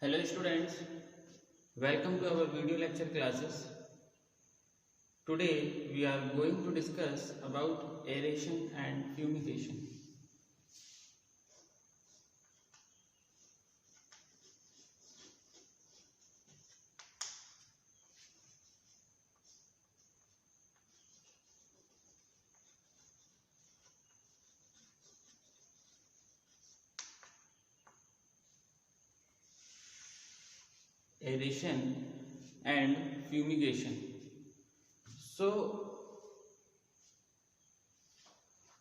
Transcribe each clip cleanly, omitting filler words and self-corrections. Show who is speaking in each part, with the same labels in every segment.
Speaker 1: Hello students, welcome to our video lecture classes. Today we are going to discuss about aeration and fumigation. Aeration and fumigation. So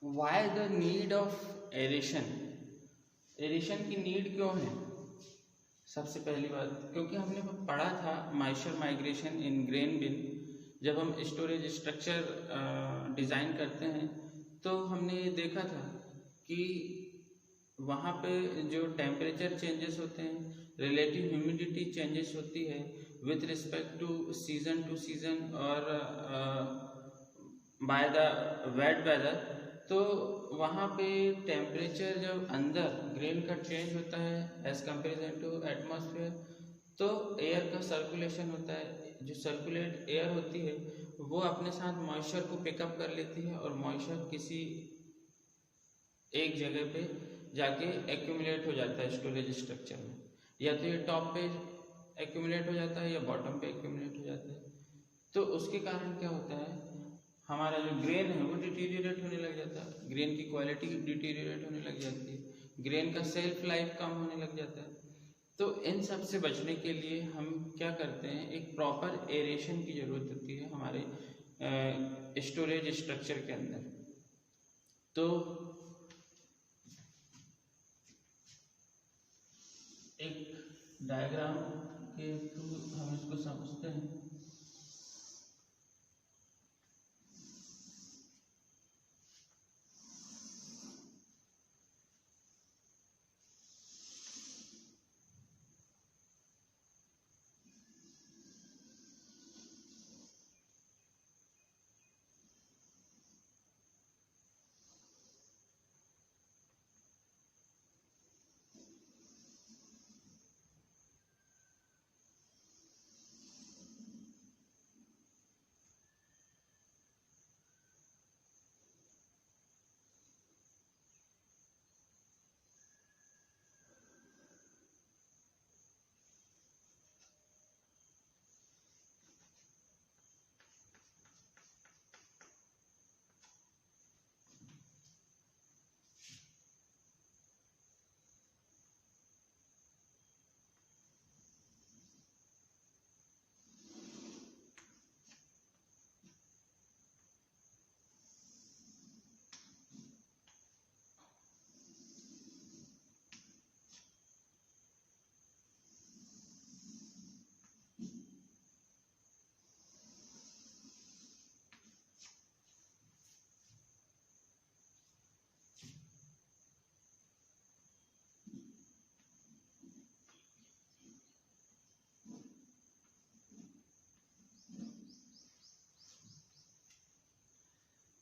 Speaker 1: why the need of aeration? Aeration की need क्यों है? सबसे पहली बात, क्योंकि हमने पढ़ा था मॉइस्चर माइग्रेशन इन ग्रेन बिन। जब हम स्टोरेज स्ट्रक्चर डिज़ाइन करते हैं तो हमने देखा था कि वहाँ पे जो टेम्परेचर चेंजेस होते हैं, रिलेटिव ह्यूमिडिटी चेंजेस होती है विथ रिस्पेक्ट टू सीज़न और बाय द वेट वेदर। तो वहाँ पे टेम्परेचर जब अंदर ग्रेन का चेंज होता है एज कंपेरिजन टू एटमॉस्फेयर, तो एयर का सर्कुलेशन होता है। जो सर्कुलेट एयर होती है वो अपने साथ मॉइस्चर को पिकअप कर लेती है और मॉइस्चर किसी एक जगह पे जाके एक्यूमुलेट हो जाता है स्टोरेज स्ट्रक्चर में। या तो ये टॉप पे एक्यूमुलेट हो जाता है या बॉटम पे एक्यूमुलेट हो जाता है। तो उसके कारण क्या होता है, हमारा जो ग्रेन है वो डिटीरियरेट होने लग जाता है, ग्रेन की क्वालिटी डिटीरियरेट होने लग जाती है, ग्रेन का सेल्फ लाइफ कम होने लग जाता है। तो इन सब से बचने के लिए हम क्या करते हैं, एक प्रॉपर एरेशन की ज़रूरत होती है हमारे स्टोरेज स्ट्रक्चर के अंदर। तो एक डायग्राम के थ्रू हम इसको समझते हैं।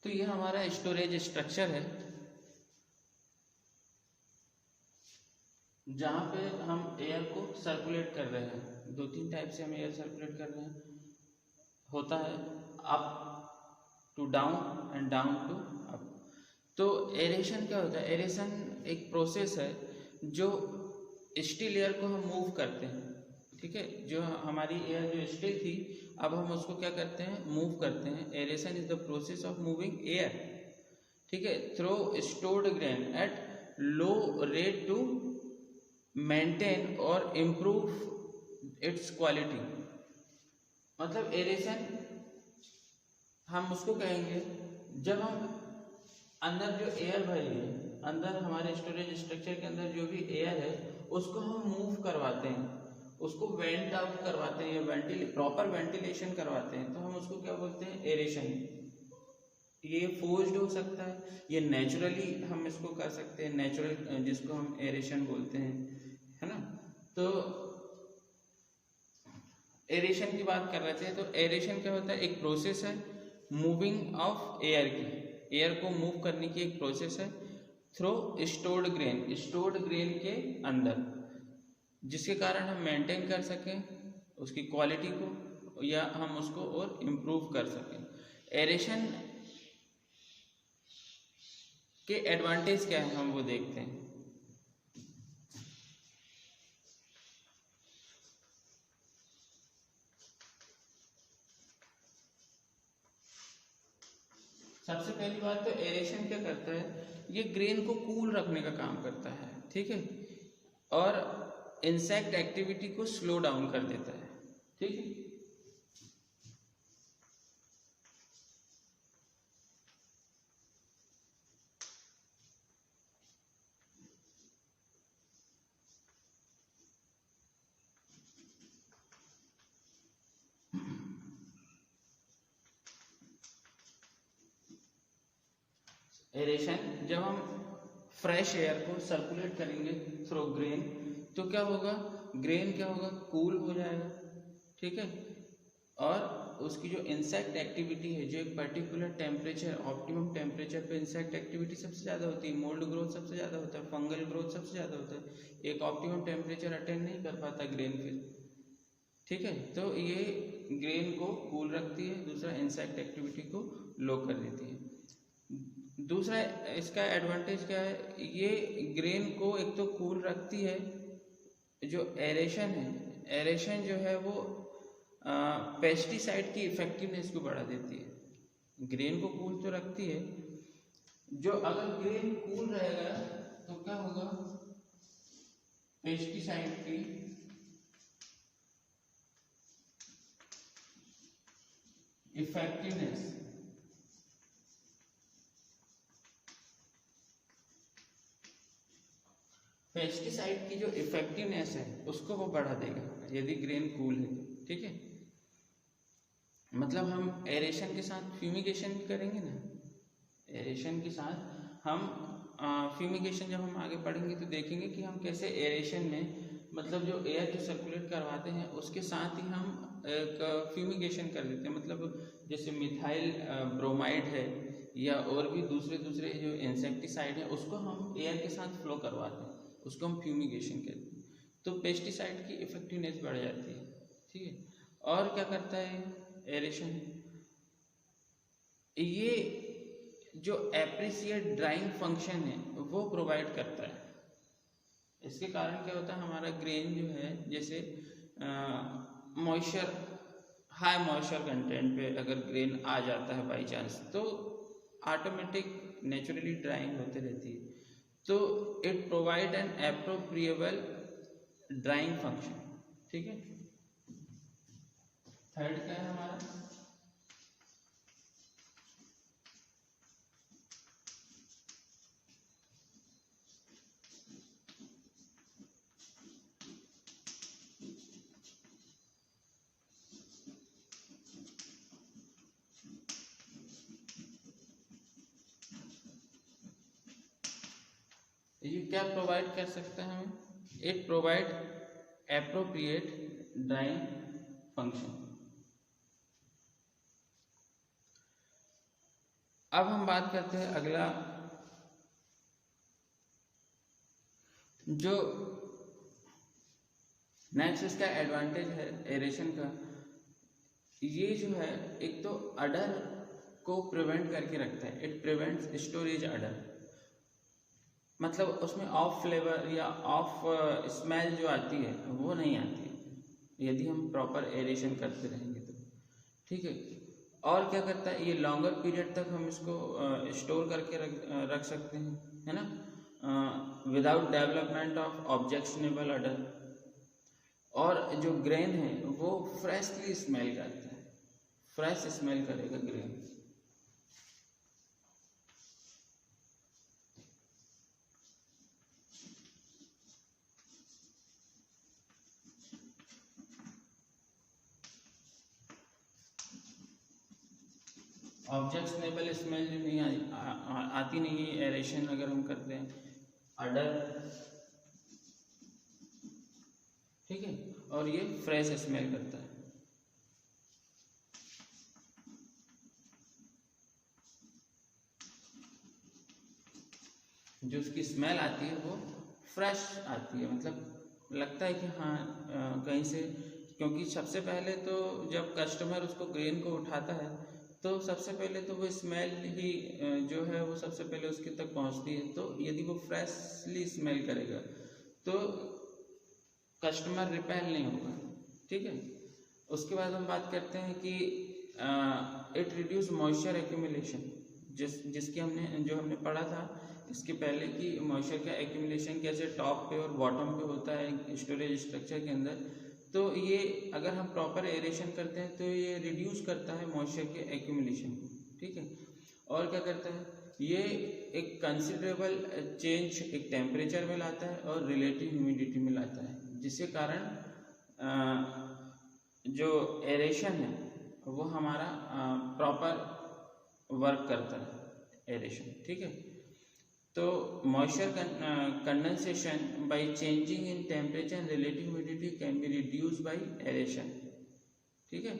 Speaker 1: तो ये हमारा स्टोरेज स्ट्रक्चर है जहाँ पे हम एयर को सर्कुलेट कर रहे हैं। दो तीन टाइप से हम एयर सर्कुलेट कर रहे हैं, होता है up to down and down to up. तो एरेशन क्या होता है? एरेशन एक प्रोसेस है जो स्टिल एयर को हम मूव करते हैं, ठीक है। जो हमारी एयर जो स्टिल थी, अब हम उसको क्या करते हैं, मूव करते हैं। Aeration is the process of moving air, ठीक है, through stored grain at low rate to maintain और इम्प्रूव इट्स क्वालिटी। मतलब एरेशन हम उसको कहेंगे जब हम अंदर जो एयर भरी है, अंदर हमारे स्टोरेज स्ट्रक्चर के अंदर जो भी एयर है उसको हम मूव करवाते हैं, उसको वेंट आउट करवाते हैं या प्रॉपर वेंटिलेशन करवाते हैं, तो हम उसको क्या बोलते हैं, एरेशन। ये फोर्स्ड हो सकता है, ये नेचुरली हम इसको कर सकते हैं, नेचुरल जिसको हम एरेशन बोलते हैं, है ना। तो एरेशन की बात कर रहे थे। तो एरेशन क्या होता है, एक प्रोसेस है मूविंग ऑफ एयर की, एयर को मूव करने की एक प्रोसेस है थ्रू स्टोर्ड ग्रेन के अंदर। जिसके कारण हम मेंटेन कर सकें उसकी क्वालिटी को, या हम उसको और इम्प्रूव कर सकें। एरेशन के एडवांटेज क्या है हम वो देखते हैं। सबसे पहली बात तो एरेशन क्या करता है, ये ग्रेन को कूल रखने का काम करता है, ठीक है, और इंसेक्ट एक्टिविटी को स्लो डाउन कर देता है, ठीक है। एरेशन जब हम फ्रेश एयर को सर्कुलेट करेंगे थ्रू ग्रेन, तो क्या होगा, ग्रेन क्या होगा, कूल हो जाएगा, ठीक है, और उसकी जो इंसेक्ट एक्टिविटी है, जो एक पर्टिकुलर टेम्परेचर, ऑप्टिमम टेम्परेचर पे इंसेक्ट एक्टिविटी सबसे ज़्यादा होती है, मोल्ड ग्रोथ सबसे ज़्यादा होता है, फंगल ग्रोथ सबसे ज़्यादा होता है, एक ऑप्टिमम टेम्परेचर अटेंड नहीं कर पाता ग्रेन फिर, ठीक है। तो ये ग्रेन को कूल रखती है, दूसरा इंसेक्ट एक्टिविटी को लो कर देती है। दूसरा इसका एडवांटेज क्या है, ये ग्रेन को एक तो कूल रखती है, जो एरेशन है, एरेशन जो है वो पेस्टिसाइड की इफेक्टिवनेस को बढ़ा देती है। ग्रेन को कूल तो रखती है, जो अगर ग्रेन कूल रहेगा तो क्या होगा, पेस्टिसाइड की इफेक्टिवनेस पेस्टिसाइड की जो इफेक्टिवनेस है उसको वो बढ़ा देगा यदि ग्रेन कूल है तो, ठीक है। मतलब हम एरेशन के साथ फ्यूमिगेशन भी करेंगे ना, एरेशन के साथ हम फ्यूमिगेशन जब हम आगे पढ़ेंगे तो देखेंगे कि हम कैसे एरेशन में, मतलब जो एयर जो सर्कुलेट करवाते हैं उसके साथ ही हम एक फ्यूमिगेशन कर देते हैं। मतलब जैसे मिथाइल ब्रोमाइड है या और भी दूसरे दूसरे जो इंसेक्टिसाइड है उसको हम एयर के साथ फ्लो करवाते हैं, उसको हम फ्यूमिगेशन कहते हैं। तो पेस्टिसाइड की इफेक्टिवनेस बढ़ जाती है, ठीक है। और क्या करता है एरेशन, ये जो एप्रिसिएट ड्राइंग फंक्शन है वो प्रोवाइड करता है। इसके कारण क्या होता है, हमारा ग्रेन जो है, जैसे मॉइस्चर, हाई मॉइस्चर कंटेंट पे अगर ग्रेन आ जाता है बाई चांस, तो ऑटोमेटिक नेचुरली ड्राइंग होते रहती है, तो it provide an appropriable drying function, ठीक है। थर्ड क्या है हमारा, ये क्या प्रोवाइड कर सकता है हमें, it provide appropriate drawing function. अब हम बात करते हैं अगला, जो नेक्स्ट इसका एडवांटेज है एरेशन का, ये जो है एक तो अडर को प्रिवेंट करके रखता है, इट प्रिवेंट्स स्टोरेज अडर, मतलब उसमें ऑफ फ्लेवर या ऑफ स्मेल जो आती है वो नहीं आती है यदि हम प्रॉपर एरेशन करते रहेंगे तो, ठीक है। और क्या करता है, ये लॉन्गर पीरियड तक हम इसको स्टोर करके रख सकते हैं, है ना, विदाउट डेवलपमेंट ऑफ ऑब्जेक्शनेबल अडर। और जो ग्रेन है वो फ्रेशली स्मेल करता है, फ्रेश स्मेल करेगा ग्रेन। ऑब्जेक्शनेबल स्मेल जो नहीं आती नहीं है एरेशन अगर हम करते हैं, अडर, ठीक है, और ये फ्रेश स्मेल करता है। जो उसकी स्मेल आती है वो फ्रेश आती है, मतलब लगता है कि हाँ कहीं से, क्योंकि सबसे पहले तो जब कस्टमर उसको ग्रेन को उठाता है तो सबसे पहले तो वो स्मेल ही जो है वो सबसे पहले उसके तक पहुंचती है। तो यदि वो फ्रेशली स्मेल करेगा तो कस्टमर रिपेल नहीं होगा, ठीक है। उसके बाद हम बात करते हैं कि इट रिड्यूस मॉइस्चर एक्यूमुलेशन, जिसकी हमने पढ़ा था इसके पहले कि मॉइस्चर का एक्यूमुलेशन कैसे टॉप पे और बॉटम पे होता है स्टोरेज स्ट्रक्चर के अंदर। तो ये अगर हम प्रॉपर एरेशन करते हैं तो ये रिड्यूस करता है मॉइस्चर के एक्यूमुलेशन को, ठीक है। और क्या करता है, ये एक कंसिडरेबल चेंज एक टेम्परेचर में लाता है और रिलेटिव ह्यूमिडिटी में लाता है, जिसके कारण जो एरेशन है वो हमारा प्रॉपर वर्क करता है एरेशन, ठीक है। तो moisture condensation by changing in temperature and relative humidity can be reduce by aeration, ठीक है।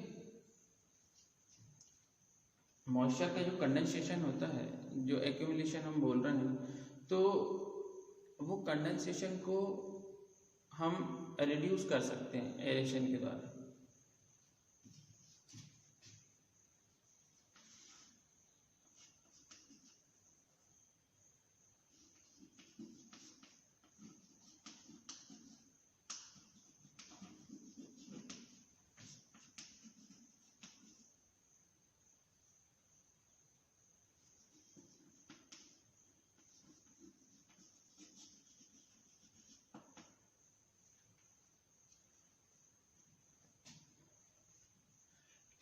Speaker 1: मॉइस्चर का जो कंडेंसेशन होता है, जो एक्यूमुलेशन हम बोल रहे हैं, तो वो कंडेंसेशन को हम रिड्यूस कर सकते हैं एरेशन के द्वारा।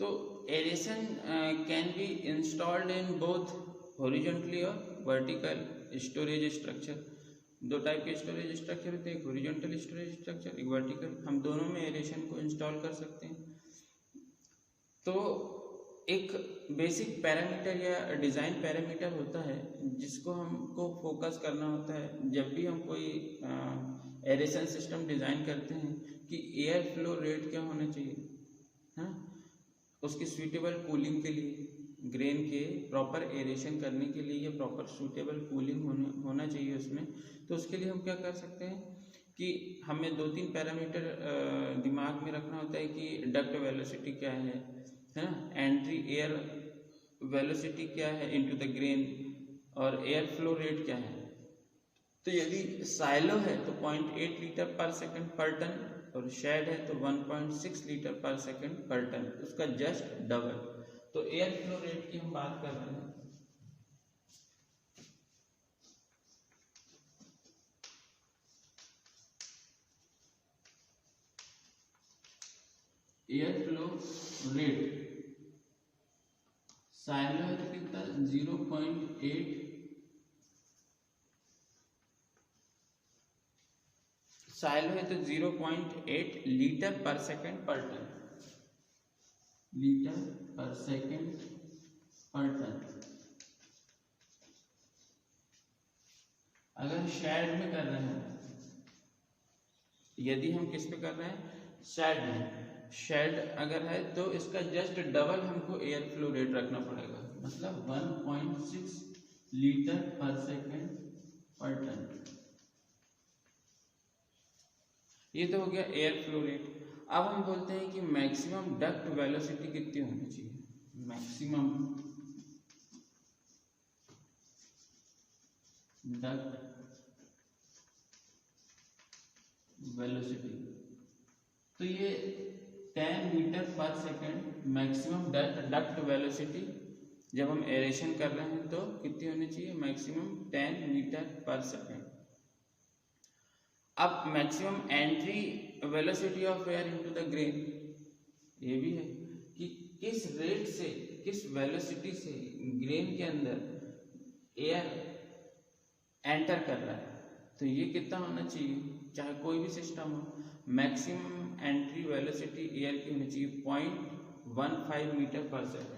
Speaker 1: तो aeration can be installed in both horizontally और वर्टिकल स्टोरेज स्ट्रक्चर। दो टाइप के स्टोरेज स्ट्रक्चर होते हैं, एक हॉरिजॉन्टल स्टोरेज स्ट्रक्चर, एक वर्टिकल। हम दोनों में एरेशन को इंस्टॉल कर सकते हैं। तो एक बेसिक पैरामीटर या डिज़ाइन पैरामीटर होता है जिसको हमको फोकस करना होता है जब भी हम कोई एरेशन सिस्टम डिज़ाइन करते हैं, कि एयर फ्लो रेट क्या होना चाहिए, हाँ, उसकी सूटेबल कूलिंग के लिए, ग्रेन के प्रॉपर एरेशन करने के लिए या प्रॉपर सूटेबल कूलिंग होना चाहिए उसमें। तो उसके लिए हम क्या कर सकते हैं कि हमें 2-3 पैरामीटर दिमाग में रखना होता है कि डक्ट वेलोसिटी क्या है ना, एंट्री एयर वेलोसिटी क्या है इनटू द ग्रेन, और एयर फ्लो रेट क्या है। तो यदि साइलो है तो 0.8 लीटर पर सेकंड पर टन, और शेड है तो 1.6 लीटर पर सेकंड पर टन, उसका जस्ट डबल। तो एयर फ्लो रेट की हम बात कर रहे हैं। एयर फ्लो रेट साइलो है तो कितना 0.8, साइलो है तो 0.8 लीटर पर सेकंड पर टन, लीटर पर सेकंड पर टन। अगर शेड में कर रहे हैं, यदि हम किस पे कर रहे हैं, शेड में, शेड अगर है तो इसका जस्ट डबल हमको एयर फ्लो रेट रखना पड़ेगा, मतलब 1.6 लीटर पर सेकंड पर टन। ये तो हो गया एयर फ्लो रेट। अब हम बोलते हैं कि मैक्सिमम डक्ट वेलोसिटी कितनी होनी चाहिए, मैक्सिमम डक्ट वेलोसिटी। तो ये 10 मीटर पर सेकंड मैक्सिमम डक्ट वेलोसिटी जब हम एरेशन कर रहे हैं तो कितनी होनी चाहिए, मैक्सिमम 10 मीटर पर सेकंड। अब maximum entry velocity of air into the grain, ये भी है कि किस रेट से, किस वेलोसिटी से ग्रेन के अंदर एयर एंटर कर रहा है। तो ये कितना होना चाहिए, चाहे कोई भी सिस्टम हो, मैक्सिमम एंट्री वेलोसिटी एयर की होनी चाहिए 0.15 मीटर पर second.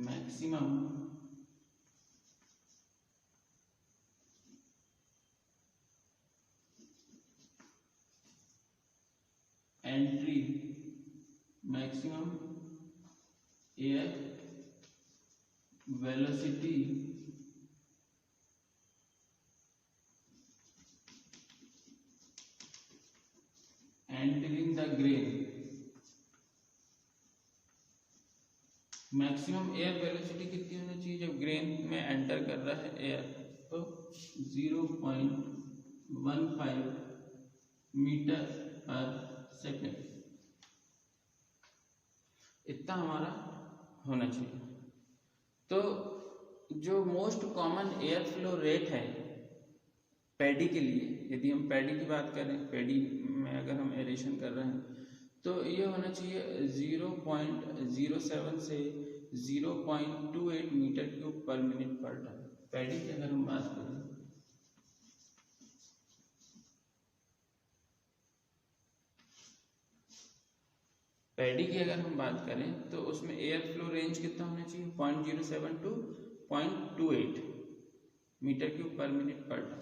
Speaker 1: Maximum entry, maximum air velocity grain, maximum air velocity कितनी होनी चाहिए जब ग्रेन में एंटर कर रहा है एयर, तो 0.15 मीटर पर सेकेंड, इतना हमारा होना चाहिए। तो जो most common air flow rate है पैडी के लिए, यदि हम पैडी की बात करें, पैडी में अगर हम एरेशन कर रहे हैं तो ये होना चाहिए 0.07 से 0.28 metre cube per minute per ton. Paddy की अगर हम बात करें, तो उसमें एयर फ्लो रेंज कितना होना चाहिए, 0.07 to 0.28 metre cube per minute per ton.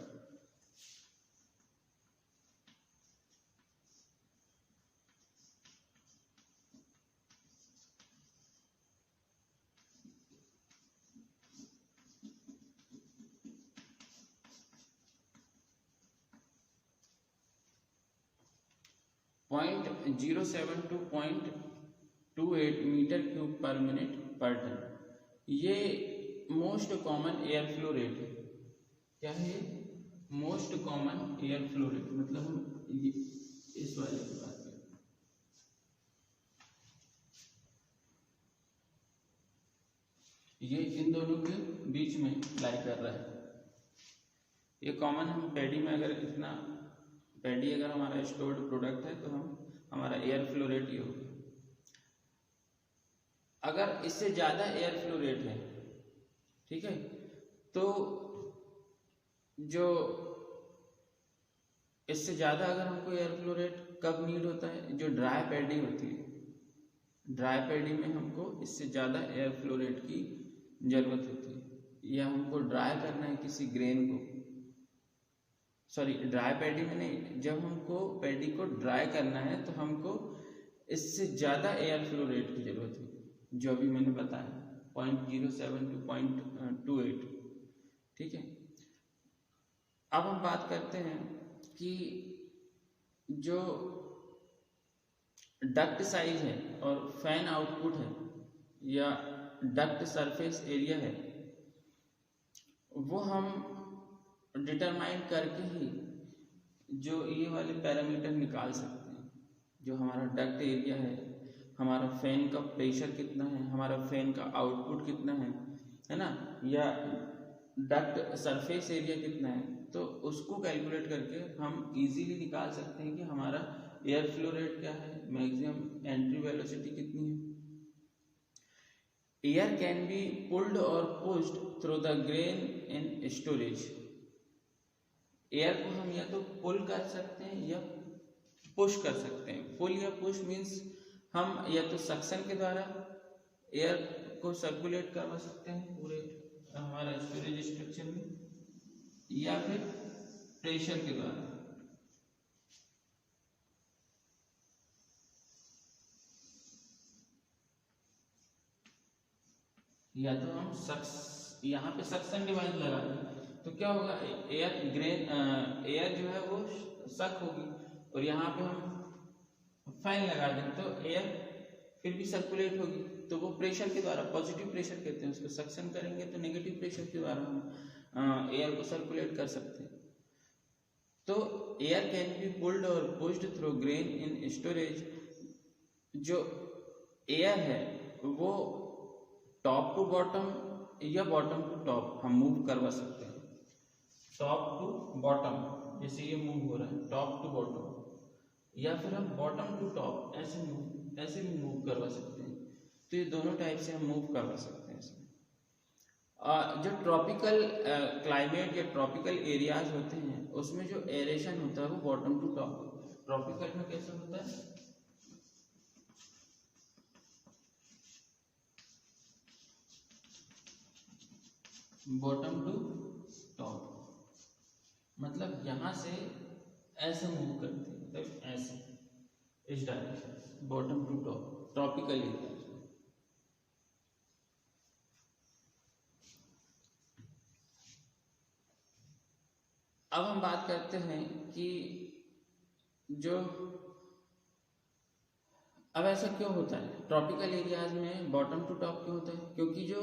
Speaker 1: Point 0.07 to 0.28 metre cube per minute per ton, ये most common air flow rate है। क्या है ये? Most common air flow rate, मतलब हम इस वाले की बात करें, ये इन दोनों के बीच में लाई कर रहा है। ये कॉमन, हम पैडी में अगर इतना पैडी अगर हमारा स्टोर्ड प्रोडक्ट है तो हमारा एयर फ्लो रेट ये होगा। अगर इससे ज़्यादा एयर फ्लो रेट है, ठीक है, तो जो इससे ज़्यादा अगर हमको एयर फ्लो रेट कब नीड होता है, जो ड्राई पैडी होती है, ड्राई पैडी में हमको इससे ज़्यादा एयर फ्लो रेट की ज़रूरत होती है, या हमको ड्राई करना है किसी ग्रेन को, सॉरी ड्राई पैडी में नहीं, जब हमको पैडी को ड्राई करना है तो हमको इससे ज़्यादा एयर फ्लो रेट की ज़रूरत है, जो अभी मैंने बताया 0.07 टू 0.28, ठीक है। अब हम बात करते हैं कि जो डक्ट साइज है और फैन आउटपुट है या डक्ट सरफेस एरिया है, वो हम डिटरमाइन करके ही जो ये वाले पैरामीटर निकाल सकते हैं। जो हमारा डक्ट एरिया है, हमारा फैन का प्रेशर कितना है, हमारा फैन का आउटपुट कितना है ना, या डक्ट सरफेस एरिया कितना है, तो उसको कैलकुलेट करके हम इजीली निकाल सकते हैं कि हमारा एयर फ्लो रेट क्या है, मैक्सिमम एंट्री वेलोसिटी कितनी है। एयर कैन बी पुल्ड और pushed through the grain in storage. Air को हम या तो पुल कर सकते हैं या पुश कर सकते हैं। पुल या पुश मीन्स हम या तो सक्शन के द्वारा एयर को सर्कुलेट करवा सकते हैं पूरे हमारा स्टोरेज स्ट्रक्चर में, या फिर प्रेशर के द्वारा। या तो हम यहाँ पे सक्शन डिवाइस लगा दें तो क्या होगा, एयर जो है वो सक होगी, और यहाँ पे हम फैन लगा दें तो एयर फिर भी सर्कुलेट होगी, तो वो प्रेशर के द्वारा, पॉजिटिव प्रेशर कहते हैं उसको, सक्शन करेंगे तो नेगेटिव प्रेशर के द्वारा हम एयर को सर्कुलेट कर सकते हैं। तो एयर कैन बी पुल्ड और pushed through grain in storage. जो एयर है वो टॉप टू बॉटम या बॉटम टू टॉप हम मूव करवा सकते हैं। टॉप टू बॉटम, जैसे ये मूव हो रहा है टॉप टू बॉटम, या फिर हम बॉटम टू टॉप ऐसे भी मूव करवा सकते हैं। तो ये दोनों टाइप से हम मूव करवा सकते हैं इसमें। जो ट्रॉपिकल क्लाइमेट या ट्रॉपिकल एरियाज होते हैं उसमें जो एरेशन होता है वो बॉटम टू टॉप। ट्रॉपिकल में कैसा होता है, बॉटम टू टॉप, मतलब यहां से ऐसे मूव करते हैं, मतलब ऐसे इस direction, bottom to top tropical area. अब हम बात करते हैं कि जो अब ऐसा क्यों होता है ट्रॉपिकल एरियाज में बॉटम टू टॉप क्यों होता है? क्योंकि जो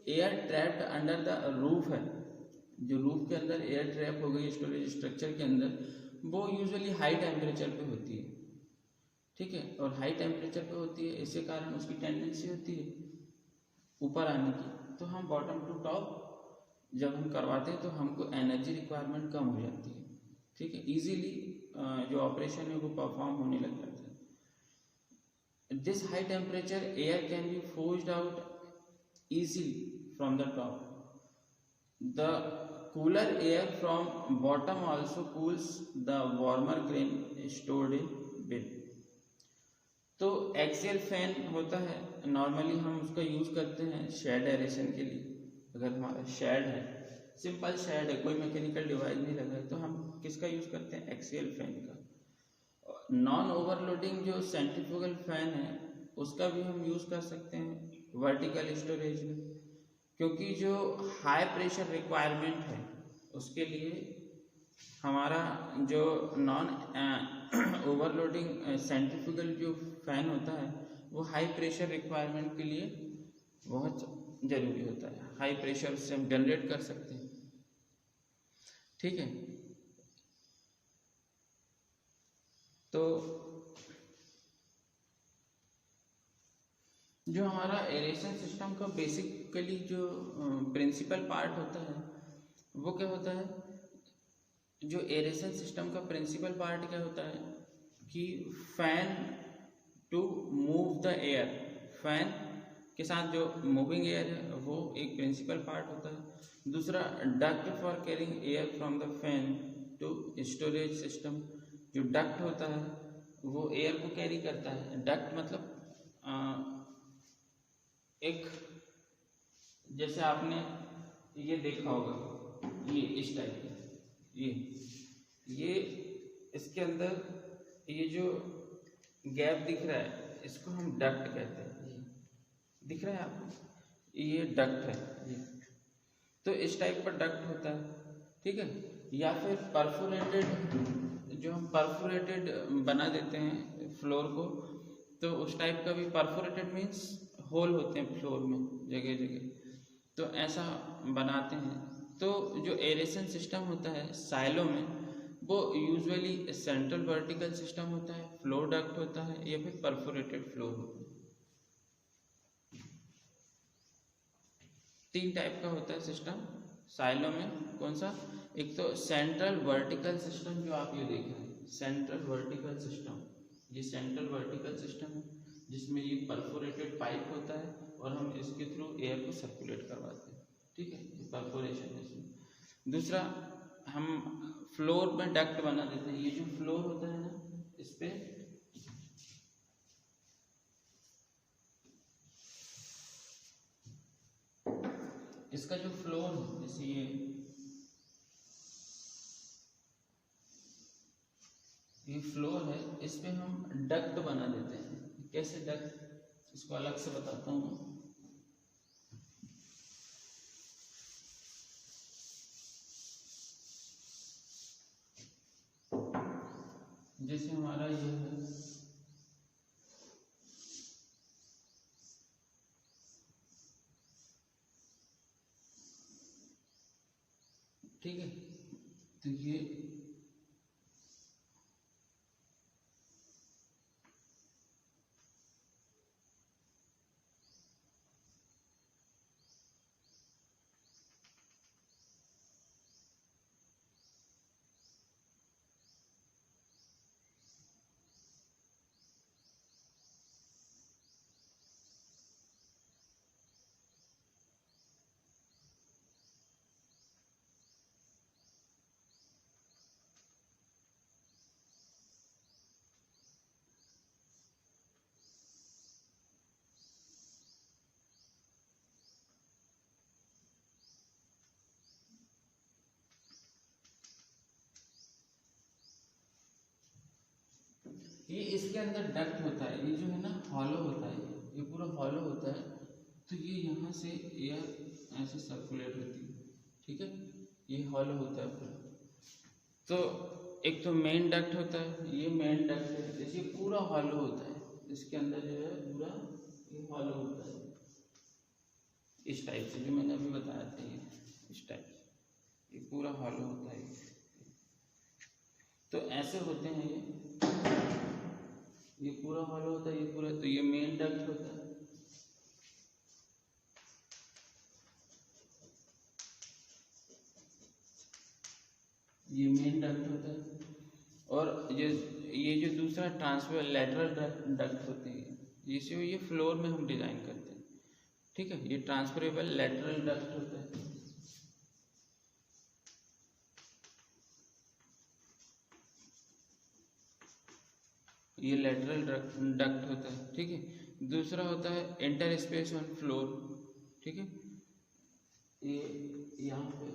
Speaker 1: air trapped under the roof है, जो रूफ के अंदर एयर ट्रैप हो गई स्टोरेज स्ट्रक्चर के अंदर, वो यूजुअली हाई टेम्परेचर पे होती है, ठीक है। और हाई टेम्परेचर पे होती है, इसके कारण उसकी टेंडेंसी होती है ऊपर आने की। तो हम बॉटम टू टॉप जब हम करवाते हैं तो हमको एनर्जी रिक्वायरमेंट कम हो जाती है, ठीक है। इजीली जो ऑपरेशन है वो परफॉर्म होने लग जाता है। This high temperature air can be forced out easily from the top. The cooler air from bottom also cools the warmer grain stored in bin. तो एक्सियल फैन होता है, नॉर्मली हम उसका यूज करते हैं शेड एरेशन के लिए। अगर हमारा शेड है, सिंपल शेड है, कोई मैकेनिकल डिवाइस नहीं लगा है, तो हम किसका यूज करते हैं? एक्सियल फैन का। नॉन ओवरलोडिंग जो सेंट्रीफ्यूगल फैन है उसका भी हम यूज कर सकते हैं वर्टिकल स्टोरेज में, क्योंकि जो हाई प्रेशर रिक्वायरमेंट है उसके लिए हमारा जो नॉन ओवरलोडिंग सेंट्रीफ्यूगल जो फैन होता है वो हाई प्रेशर रिक्वायरमेंट के लिए बहुत ज़रूरी होता है। हाई प्रेशर से हम जनरेट कर सकते हैं, ठीक है। तो जो हमारा एरेशन सिस्टम का बेसिकली जो प्रिंसिपल पार्ट होता है वो क्या होता है? जो एरेशन सिस्टम का प्रिंसिपल पार्ट क्या होता है कि fan to move the air, fan के साथ जो मूविंग एयर है वो एक प्रिंसिपल पार्ट होता है। दूसरा duct for carrying air from the fan to storage system. जो डक्ट होता है वो एयर को कैरी करता है। डक्ट मतलब एक, जैसे आपने ये देखा होगा, ये इस टाइप की, ये इसके अंदर ये जो गैप दिख रहा है इसको हम डक्ट कहते हैं। ये दिख रहा है आपको, ये डक्ट है ये। तो इस टाइप का डक्ट होता है, ठीक है। या फिर परफोरेटेड, जो हम परफोरेटेड बना देते हैं फ्लोर को, तो उस टाइप का भी, परफोरेटेड मीन्स होल होते हैं फ्लोर में जगह जगह, तो ऐसा बनाते हैं। तो जो एरेशन सिस्टम होता है साइलो में वो यूजुअली सेंट्रल वर्टिकल सिस्टम होता है, फ्लोर डक्ट होता है, या फिर परफोरेटेड फ्लोर होता है। 3 टाइप का होता है सिस्टम साइलो में। कौन सा? एक तो सेंट्रल वर्टिकल सिस्टम, जो आप ये देख रहे हैं सेंट्रल वर्टिकल सिस्टम, ये सेंट्रल वर्टिकल सिस्टम है जिसमें ये परफोरेटेड पाइप होता है और हम इसके थ्रू एयर को सर्कुलेट करवाते हैं, ठीक है, परफोरेशन है इसमें। दूसरा हम फ्लोर में डक्ट बना देते हैं। ये जो फ्लोर होता है ना, इस पे इसका जो फ्लोर है, जैसे ये फ्लोर है, इस पे हम डक्ट बना देते हैं। कैसे डक्ट, इसको अलग से बताता हूँ। जैसे हमारा ये है, ठीक है, तो ये ये इसके अंदर डक्ट होता है, ये जो है ना हॉलो होता है, ये पूरा हॉलो होता है। तो ये यहाँ से एयर ऐसे सर्कुलेट होती है, ठीक है, ये हॉलो होता है पूरा। तो एक तो मेन डक्ट होता है, ये मेन डक्ट है, जैसे पूरा हॉलो होता है, इसके अंदर जो है पूरा ये हॉलो होता है इस टाइप से, जो मैंने अभी बताया था ये इस टाइप से ये पूरा हॉलो होता है। तो ऐसे होते हैं ये पूरा हॉलो होता है ये पूरा। तो ये मेन डक्ट होता है, ये मेन डक्ट होता है। और ये जो दूसरा ट्रांसफर लैटरल डक्ट होते हैं, जिसे ये फ्लोर में हम डिजाइन करते हैं, ठीक है। ये ट्रांसफरेबल लैटरल डक्ट होता है। ये लैटरल डक्ट होता है, ठीक है। दूसरा होता है इंटर स्पेस ऑन फ्लोर, ठीक है। ये यहाँ पे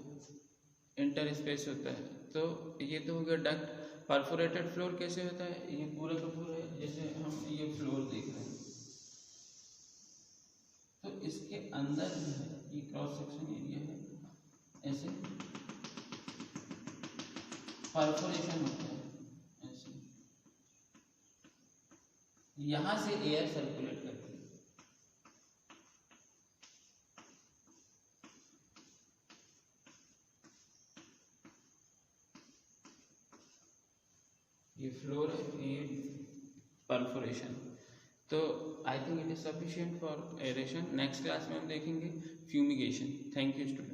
Speaker 1: इंटर स्पेस होता है। तो ये तो हो गया डक्ट। परफोरेटेड फ्लोर कैसे होता है, ये पूरा का पूरा है, जैसे हम ये फ्लोर देख रहे हैं, तो इसके अंदर जो है ये क्रॉस सेक्शन एरिया है, ऐसे परफोरेशन होता है, ऐसे यहां से एयर सर्कुलेट करती है। ये फ्लोर है, ये परफोरेशन। तो I think it is sufficient for aeration. Next class में हम देखेंगे फ्यूमिगेशन। Thank you student.